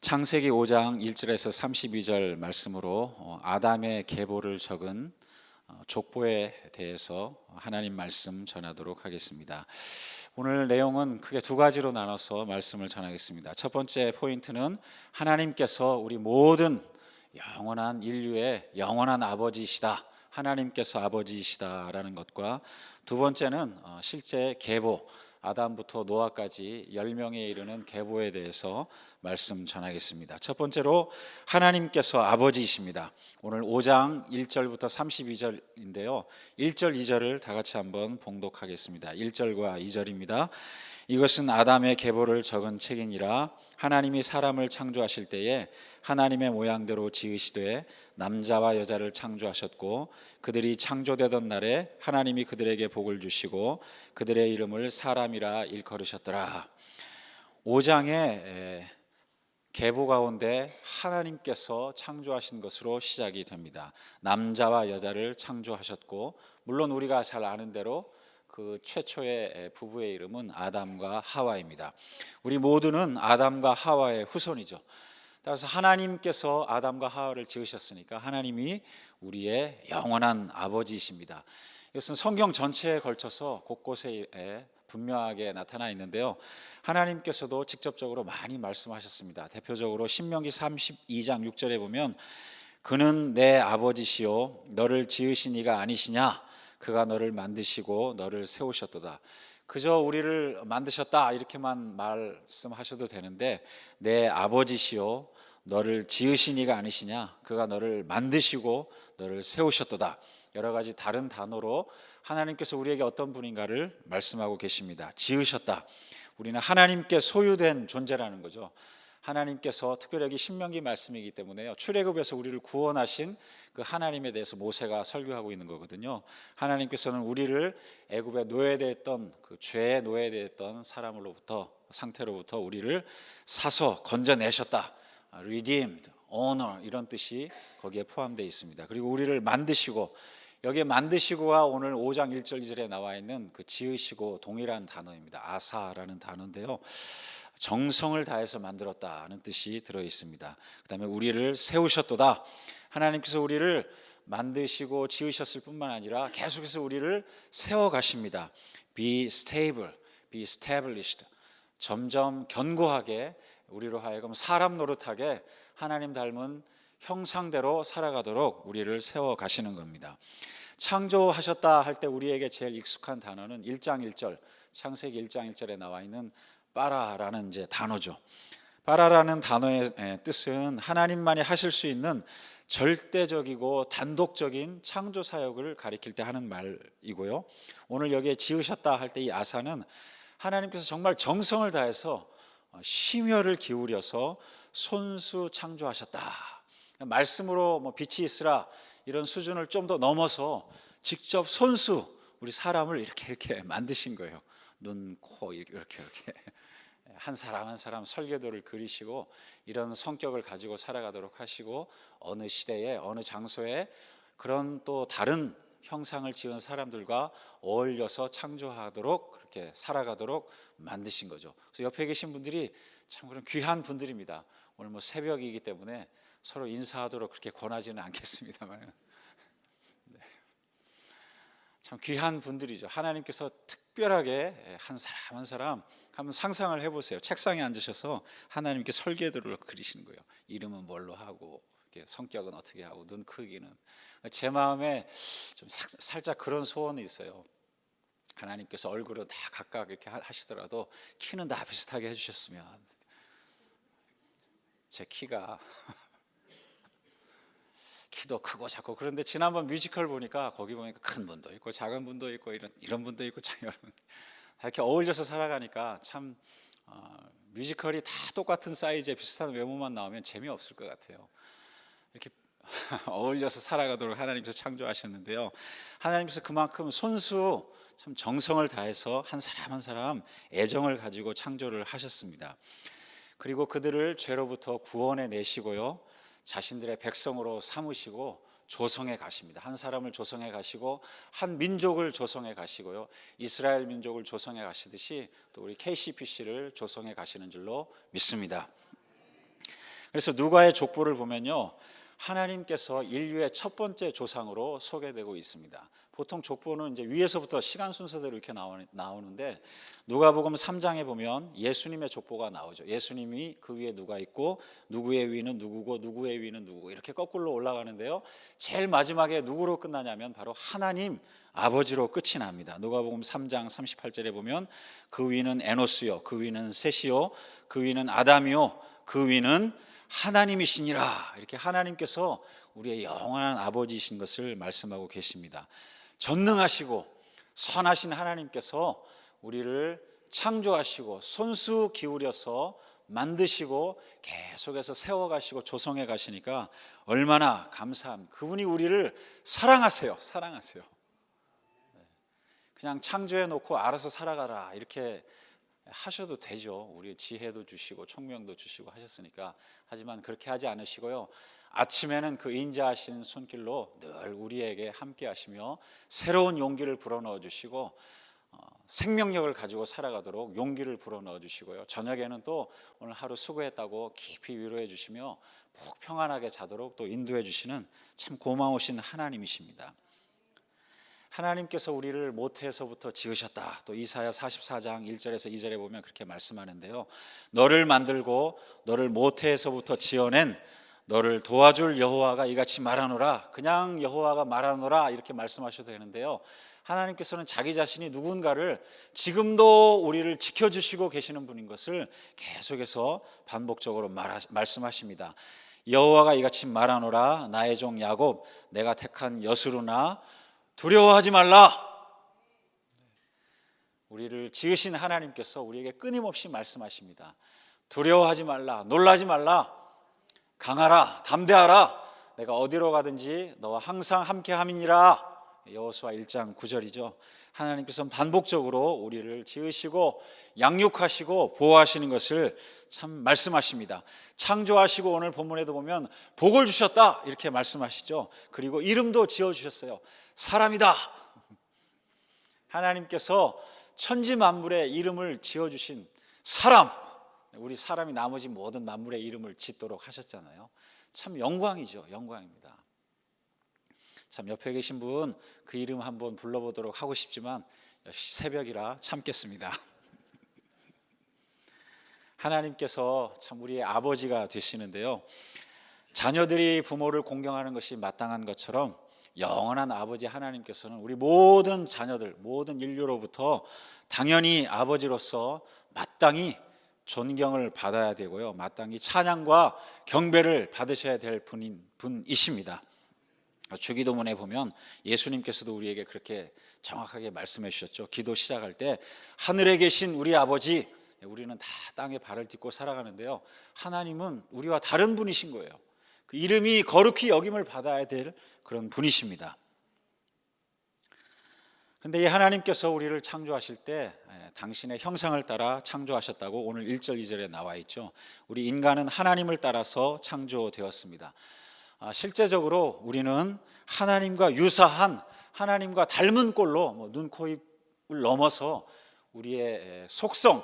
창세기 5장 1절에서 32절 말씀으로 아담의 계보를 적은 족보에 대해서 하나님 말씀 전하도록 하겠습니다. 오늘 내용은 크게 두 가지로 나눠서 말씀을 전하겠습니다. 첫 번째 포인트는 하나님께서 우리 모든 영원한 인류의 영원한 아버지이시다, 하나님께서 아버지이시다라는 것과, 두 번째는 실제 계보, 아담부터 노아까지 10명에 이르는 계보에 대해서 말씀 전하겠습니다. 첫 번째로 하나님께서 아버지이십니다. 오늘 5장 1절부터 32절인데요 1절 2절을 다 같이 한번 봉독하겠습니다. 1절과 2절입니다. 이것은 아담의 계보를 적은 책이니라. 하나님이 사람을 창조하실 때에 하나님의 모양대로 지으시되 남자와 여자를 창조하셨고, 그들이 창조되던 날에 하나님이 그들에게 복을 주시고 그들의 이름을 사람이라 일컬으셨더라. 5장의 계보 가운데 하나님께서 창조하신 것으로 시작이 됩니다. 남자와 여자를 창조하셨고, 물론 우리가 잘 아는 대로 그 최초의 부부의 이름은 아담과 하와입니다. 우리 모두는 아담과 하와의 후손이죠. 따라서 하나님께서 아담과 하와를 지으셨으니까 하나님이 우리의 영원한 아버지이십니다. 이것은 성경 전체에 걸쳐서 곳곳에 분명하게 나타나 있는데요, 하나님께서도 직접적으로 많이 말씀하셨습니다. 대표적으로 신명기 32장 6절에 보면 그는 내 아버지시요 너를 지으신 이가 아니시냐, 그가 너를 만드시고 너를 세우셨도다. 그저 우리를 만드셨다 이렇게만 말씀하셔도 되는데, 내 아버지시요 너를 지으신 이가 아니시냐, 그가 너를 만드시고 너를 세우셨도다. 여러 가지 다른 단어로 하나님께서 우리에게 어떤 분인가를 말씀하고 계십니다. 지으셨다, 우리는 하나님께 소유된 존재라는 거죠. 하나님께서 특별히 여기 신명기 말씀이기 때문에요, 출애굽에서 우리를 구원하신 그 하나님에 대해서 모세가 설교하고 있는 거거든요. 하나님께서는 우리를 애굽에 노예되었던 그 죄에 노예되었던 상태로부터 우리를 사서 건져내셨다. redeemed, honor 이런 뜻이 거기에 포함되어 있습니다. 그리고 우리를 만드시고, 여기에 만드시고가 오늘 5장 1절 2절에 나와 있는 그 지으시고 동일한 단어입니다. 아사라는 단어인데요, 정성을 다해서 만들었다는 뜻이 들어 있습니다. 그 다음에 우리를 세우셨도다. 하나님께서 우리를 만드시고 지으셨을 뿐만 아니라 계속해서 우리를 세워가십니다. Be stable, be established. 점점 견고하게 우리로 하여금 사람 노릇하게 하나님 닮은 형상대로 살아가도록 우리를 세워가시는 겁니다. 창조하셨다 할 때 우리에게 제일 익숙한 단어는 1장 1절, 창세기 1장 1절에 나와 있는 빠라라는 이제 단어죠. 빠라라는 단어의 뜻은 하나님만이 하실 수 있는 절대적이고 단독적인 창조 사역을 가리킬 때 하는 말이고요, 오늘 여기에 지으셨다 할 때 이 아사는 하나님께서 정말 정성을 다해서 심혈을 기울여서 손수 창조하셨다. 말씀으로 빛이 있으라 이런 수준을 좀 더 넘어서 직접 손수 우리 사람을 이렇게 만드신 거예요. 눈, 코 이렇게 한 사람 한 사람 설계도를 그리시고 이런 성격을 가지고 살아가도록 하시고, 어느 시대에 어느 장소에 그런 또 다른 형상을 지은 사람들과 어울려서 창조하도록 그렇게 살아가도록 만드신 거죠. 그래서 옆에 계신 분들이 참 그런 귀한 분들입니다. 오늘 새벽이기 때문에 서로 인사하도록 그렇게 권하지는 않겠습니다만 참 귀한 분들이죠. 하나님께서 특별하게 한 사람 한 사람 한번 상상을 해보세요. 책상에 앉으셔서 하나님께 설계도를 그리시는 거예요. 이름은 뭘로 하고 성격은 어떻게 하고 눈 크기는. 제 마음에 좀 살짝 그런 소원이 있어요. 하나님께서 얼굴은 다 각각 이렇게 하시더라도 키는 다 비슷하게 해주셨으면. 제 키가 키도 크고 작고, 그런데 지난번 뮤지컬 보니까 거기 보니까 큰 분도 있고 작은 분도 있고 이런 분도 있고 참 이렇게 어울려서 살아가니까 참 뮤지컬이 다 똑같은 사이즈에 비슷한 외모만 나오면 재미없을 것 같아요. 이렇게 어울려서 살아가도록 하나님께서 창조하셨는데요, 하나님께서 그만큼 손수 참 정성을 다해서 한 사람 한 사람 애정을 가지고 창조를 하셨습니다. 그리고 그들을 죄로부터 구원해 내시고요, 자신들의 백성으로 삼으시고 조성해 가십니다. 한 사람을 조성해 가시고 한 민족을 조성해 가시고요, 이스라엘 민족을 조성해 가시듯이 또 우리 KCPC를 조성해 가시는 줄로 믿습니다. 그래서 누가의 족보를 보면요, 하나님께서 인류의 첫 번째 조상으로 소개되고 있습니다. 보통 족보는 이제 위에서부터 시간 순서대로 이렇게 나오는데 누가복음 3장에 보면 예수님의 족보가 나오죠. 예수님이 그 위에 누가 있고 누구의 위는 누구고 누구의 위는 누구고 이렇게 거꾸로 올라가는데요. 제일 마지막에 누구로 끝나냐면 바로 하나님 아버지로 끝이 납니다. 누가복음 3장 38절에 보면 그 위는 에노스요, 그 위는 셋이요, 그 위는 아담이요, 그 위는 하나님이시니라. 이렇게 하나님께서 우리의 영원한 아버지이신 것을 말씀하고 계십니다. 전능하시고 선하신 하나님께서 우리를 창조하시고 손수 기울여서 만드시고 계속해서 세워가시고 조성해 가시니까 얼마나 감사합니다. 그분이 우리를 사랑하세요. 그냥 창조해 놓고 알아서 살아가라 이렇게 하셔도 되죠. 우리 지혜도 주시고 총명도 주시고 하셨으니까. 하지만 그렇게 하지 않으시고요, 아침에는 그 인자하신 손길로 늘 우리에게 함께 하시며 새로운 용기를 불어넣어 주시고 생명력을 가지고 살아가도록 용기를 불어넣어 주시고요, 저녁에는 또 오늘 하루 수고했다고 깊이 위로해 주시며 푹 평안하게 자도록 또 인도해 주시는 참 고마우신 하나님이십니다. 하나님께서 우리를 모태에서부터 지으셨다. 또 이사야 44장 1절에서 2절에 보면 그렇게 말씀하는데요, 너를 만들고 너를 모태에서부터 지어낸 너를 도와줄 여호와가 이같이 말하노라. 그냥 여호와가 말하노라 이렇게 말씀하셔도 되는데요, 하나님께서는 자기 자신이 누군가를 지금도 우리를 지켜주시고 계시는 분인 것을 계속해서 반복적으로 말씀하십니다. 여호와가 이같이 말하노라. 나의 종 야곱 내가 택한 여스루나 두려워하지 말라. 우리를 지으신 하나님께서 우리에게 끊임없이 말씀하십니다. 두려워하지 말라, 놀라지 말라, 강하라, 담대하라. 내가 어디로 가든지 너와 항상 함께함이니라. 여호수아 1장 9절이죠. 하나님께서는 반복적으로 우리를 지으시고 양육하시고 보호하시는 것을 참 말씀하십니다. 창조하시고 오늘 본문에도 보면 복을 주셨다 이렇게 말씀하시죠. 그리고 이름도 지어주셨어요. 사람이다. 하나님께서 천지 만물의 이름을 지어주신 사람, 우리 사람이 나머지 모든 만물의 이름을 짓도록 하셨잖아요. 참 영광이죠. 영광입니다. 참 옆에 계신 분 그 이름 한번 불러보도록 하고 싶지만 새벽이라 참겠습니다. 하나님께서 참 우리의 아버지가 되시는데요, 자녀들이 부모를 공경하는 것이 마땅한 것처럼 영원한 아버지 하나님께서는 우리 모든 자녀들, 모든 인류로부터 당연히 아버지로서 마땅히 존경을 받아야 되고요, 마땅히 찬양과 경배를 받으셔야 될 분이십니다. 주기도문에 보면 예수님께서도 우리에게 그렇게 정확하게 말씀해 주셨죠. 기도 시작할 때 하늘에 계신 우리 아버지, 우리는 다 땅에 발을 딛고 살아가는데요, 하나님은 우리와 다른 분이신 거예요. 그 이름이 거룩히 여김을 받아야 될 그런 분이십니다. 그런데 이 하나님께서 우리를 창조하실 때 당신의 형상을 따라 창조하셨다고 오늘 1절 2절에 나와 있죠. 우리 인간은 하나님을 따라서 창조되었습니다. 실제적으로 우리는 하나님과 유사한, 하나님과 닮은 꼴로 눈, 코, 입을 넘어서 우리의 속성,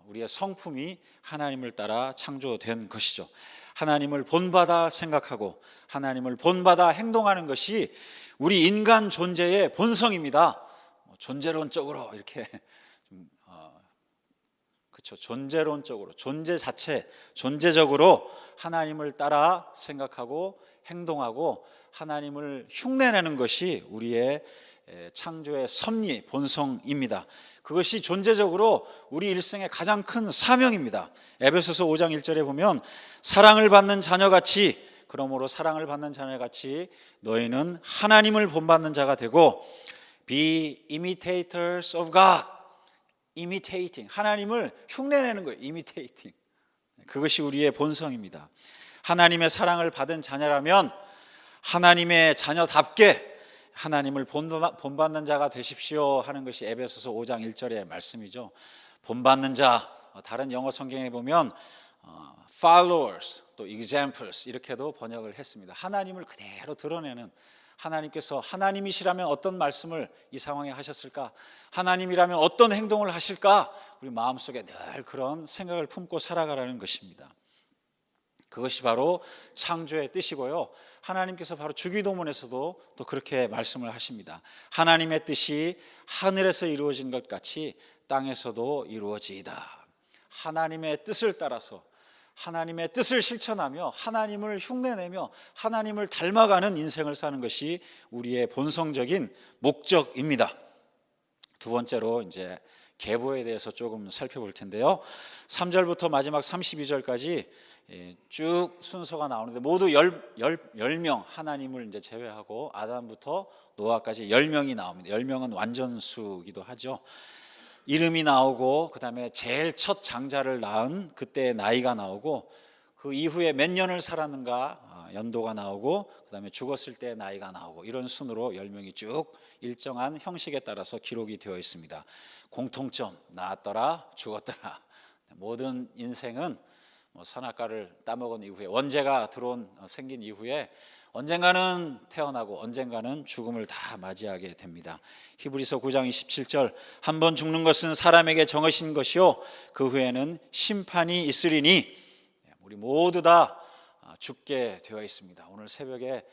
우리의 성품이 하나님을 따라 창조된 것이죠. 하나님을 본받아 생각하고 하나님을 본받아 행동하는 것이 우리 인간 존재의 본성입니다. 존재론적으로 이렇게 그렇죠. 존재론적으로, 존재 자체, 존재적으로 하나님을 따라 생각하고 행동하고 하나님을 흉내내는 것이 우리의 창조의 섭리, 본성입니다. 그것이 존재적으로 우리 일생의 가장 큰 사명입니다. 에베소서 5장 1절에 보면 사랑을 받는 자녀같이, 그러므로 사랑을 받는 자녀같이 너희는 하나님을 본받는 자가 되고 be imitators of God. imitating, 하나님을 흉내내는 거예요. imitating. 그것이 우리의 본성입니다. 하나님의 사랑을 받은 자녀라면 하나님의 자녀답게 하나님을 본받는 자가 되십시오 하는 것이 에베소서 5장 1절의 말씀이죠. 본받는 자, 다른 영어 성경에 보면 followers, 또 examples 이렇게도 번역을 했습니다. 하나님을 그대로 드러내는, 하나님께서 하나님이시라면 어떤 말씀을 이 상황에 하셨을까? 하나님이라면 어떤 행동을 하실까? 우리 마음속에 늘 그런 생각을 품고 살아가라는 것입니다. 그것이 바로 창조의 뜻이고요. 하나님께서 바로 주기도문에서도 또 그렇게 말씀을 하십니다. 하나님의 뜻이 하늘에서 이루어진 것 같이 땅에서도 이루어지이다. 하나님의 뜻을 따라서 하나님의 뜻을 실천하며 하나님을 흉내내며 하나님을 닮아가는 인생을 사는 것이 우리의 본성적인 목적입니다. 두 번째로 이제 계보에 대해서 조금 살펴볼 텐데요. 3절부터 마지막 32절까지 쭉 순서가 나오는데 모두 10명, 하나님을 이제 제외하고 아담부터 노아까지 10명이 나옵니다. 10명은 완전수기도 하죠. 이름이 나오고 그다음에 제일 첫 장자를 낳은 그때의 나이가 나오고 그 이후에 몇 년을 살았는가 연도가 나오고 그다음에 죽었을 때의 나이가 나오고 이런 순으로 10명이 쭉 일정한 형식에 따라서 기록이 되어 있습니다. 공통점, 낳았더라 죽었더라. 모든 인생은 선악과를 따먹은 이후에 원죄가 생긴 이후에 언젠가는 태어나고 언젠가는 죽음을 다 맞이하게 됩니다. 히브리서 9장 27절 한 번 죽는 것은 사람에게 정하신 것이요 그 후에는 심판이 있으리니 우리 모두 다 죽게 되어 있습니다. 오늘 새벽에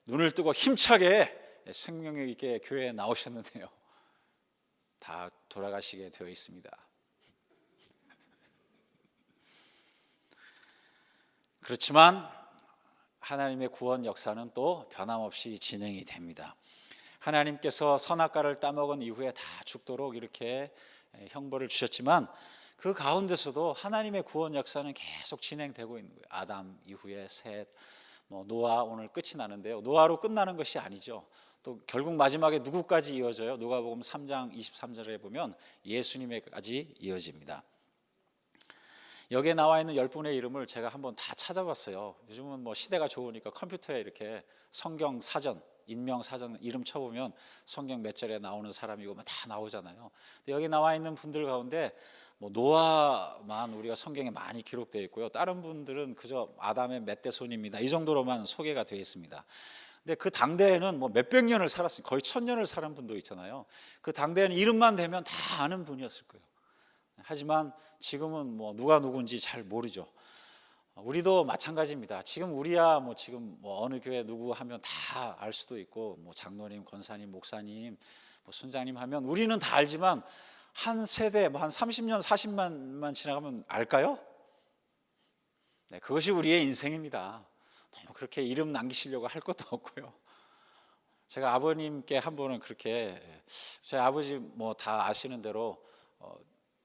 눈을 뜨고 힘차게 생명력 있게 교회에 나오셨는데요. 다 돌아가시게 되어 있습니다. 그렇지만 하나님의 구원 역사는 또 변함없이 진행이 됩니다. 하나님께서 선악과를 따먹은 이후에 다 죽도록 이렇게 형벌을 주셨지만 그 가운데서도 하나님의 구원 역사는 계속 진행되고 있는 거예요. 아담 이후에 셋, 노아 오늘 끝이 나는데요. 노아로 끝나는 것이 아니죠. 또 결국 마지막에 누구까지 이어져요? 누가복음 3장 23절에 보면 예수님에까지 이어집니다. 여기에 나와 있는 10분의 이름을 제가 한번 다 찾아봤어요. 요즘은 시대가 좋으니까 컴퓨터에 이렇게 성경 사전, 인명 사전 이름 쳐보면 성경 몇 절에 나오는 사람이고 다 나오잖아요. 근데 여기 나와 있는 분들 가운데 노아만 우리가 성경에 많이 기록되어 있고요. 다른 분들은 그저 아담의 몇 대 손입니다. 이 정도로만 소개가 되어 있습니다. 근데 그 당대에는 몇백 년을 살았어요. 거의 1000년을 살은 분도 있잖아요. 그 당대에는 이름만 대면 다 아는 분이었을 거예요. 하지만 지금은 누가 누군지 잘 모르죠. 우리도 마찬가지입니다. 지금 우리야 지금 어느 교회 누구 하면 다 알 수도 있고 장로님, 권사님, 목사님, 순장님 하면 우리는 다 알지만 한 세대 한 30년, 40년만 지나가면 알까요? 네, 그것이 우리의 인생입니다. 너무 그렇게 이름 남기시려고 할 것도 없고요. 제가 아버님께 한 번은 그렇게 저희 아버지 다 아시는 대로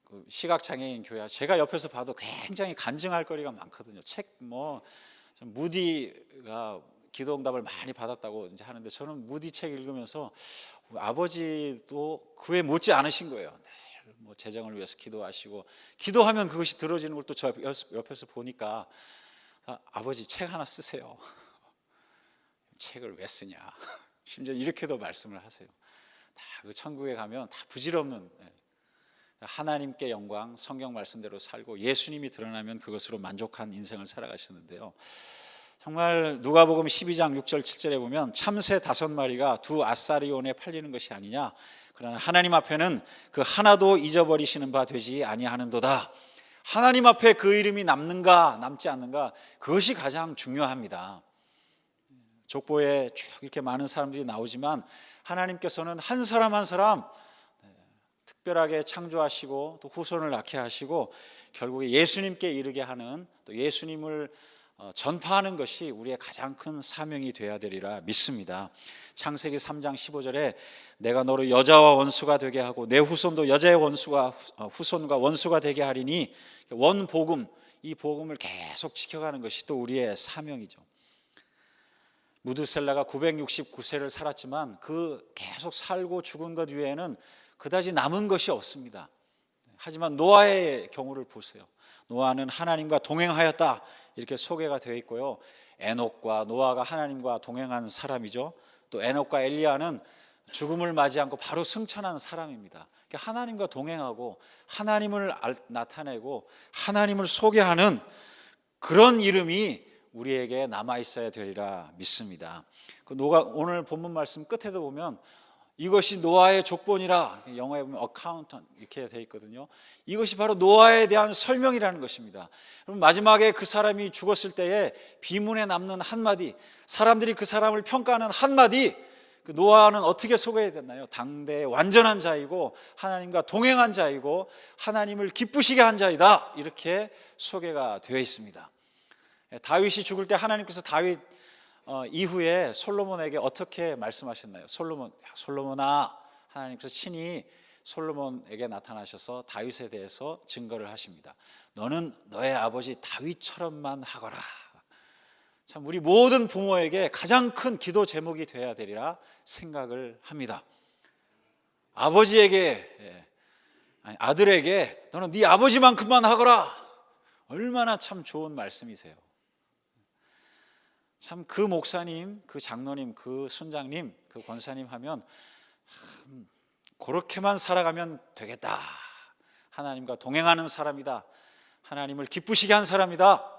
그 시각장애인 교회 제가 옆에서 봐도 굉장히 간증할 거리가 많거든요. 책 무디가 기도응답을 많이 받았다고 이제 하는데 저는 무디 책 읽으면서 아버지도 그에 못지 않으신 거예요. 늘 재정을 위해서 기도하시고 기도하면 그것이 들어지는 걸 또 저 옆에서 보니까 아버지 책 하나 쓰세요. 책을 왜 쓰냐? 심지어 이렇게도 말씀을 하세요. 다 그 천국에 가면 다 부질없는 하나님께 영광, 성경 말씀대로 살고 예수님이 드러나면 그것으로 만족한 인생을 살아가셨는데요. 정말 누가복음 12장 6절 7절에 보면 참새 5마리가 두 아사리온에 팔리는 것이 아니냐. 그러나 하나님 앞에는 그 하나도 잊어버리시는 바 되지 아니하는도다. 하나님 앞에 그 이름이 남는가 남지 않는가 그것이 가장 중요합니다. 족보에 쭉 이렇게 많은 사람들이 나오지만 하나님께서는 한 사람 한 사람 특별하게 창조하시고 또 후손을 낳게 하시고 결국에 예수님께 이르게 하는 또 예수님을 전파하는 것이 우리의 가장 큰 사명이 되어야 되리라 믿습니다. 창세기 3장 15절에 내가 너를 여자와 원수가 되게 하고 내 후손도 여자의 후손과 원수가 되게 하리니 원복음, 이 복음을 계속 지켜가는 것이 또 우리의 사명이죠. 무드셀라가 969세를 살았지만 그 계속 살고 죽은 것 외에는 그다지 남은 것이 없습니다. 하지만 노아의 경우를 보세요. 노아는 하나님과 동행하였다 이렇게 소개가 되어 있고요. 에녹과 노아가 하나님과 동행한 사람이죠. 또 에녹과 엘리야는 죽음을 맞이 않고 바로 승천한 사람입니다. 하나님과 동행하고 하나님을 나타내고 하나님을 소개하는 그런 이름이 우리에게 남아 있어야 되리라 믿습니다. 오늘 본문 말씀 끝에도 보면 이것이 노아의 족본이라, 영어에 보면 accountant 이렇게 돼 있거든요. 이것이 바로 노아에 대한 설명이라는 것입니다. 그럼 마지막에 그 사람이 죽었을 때에 비문에 남는 한마디, 사람들이 그 사람을 평가하는 한마디, 그 노아는 어떻게 소개해야 됐나요? 당대의 완전한 자이고 하나님과 동행한 자이고 하나님을 기쁘시게 한 자이다, 이렇게 소개가 되어 있습니다. 다윗이 죽을 때 하나님께서 다윗 이후에 솔로몬에게 어떻게 말씀하셨나요? 솔로몬아, 하나님께서 친히 솔로몬에게 나타나셔서 다윗에 대해서 증거를 하십니다. 너는 너의 아버지 다윗처럼만 하거라. 참, 우리 모든 부모에게 가장 큰 기도 제목이 되어야 되리라 생각을 합니다. 아버지에게, 아들에게 너는 네 아버지만큼만 하거라. 얼마나 참 좋은 말씀이세요. 참, 그 목사님, 그 장로님, 그 순장님, 그 권사님 하면 그렇게만 살아가면 되겠다. 하나님과 동행하는 사람이다. 하나님을 기쁘시게 한 사람이다.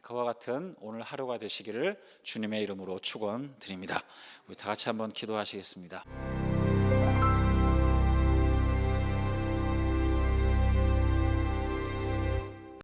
그와 같은 오늘 하루가 되시기를 주님의 이름으로 축원드립니다. 우리 다 같이 한번 기도하시겠습니다.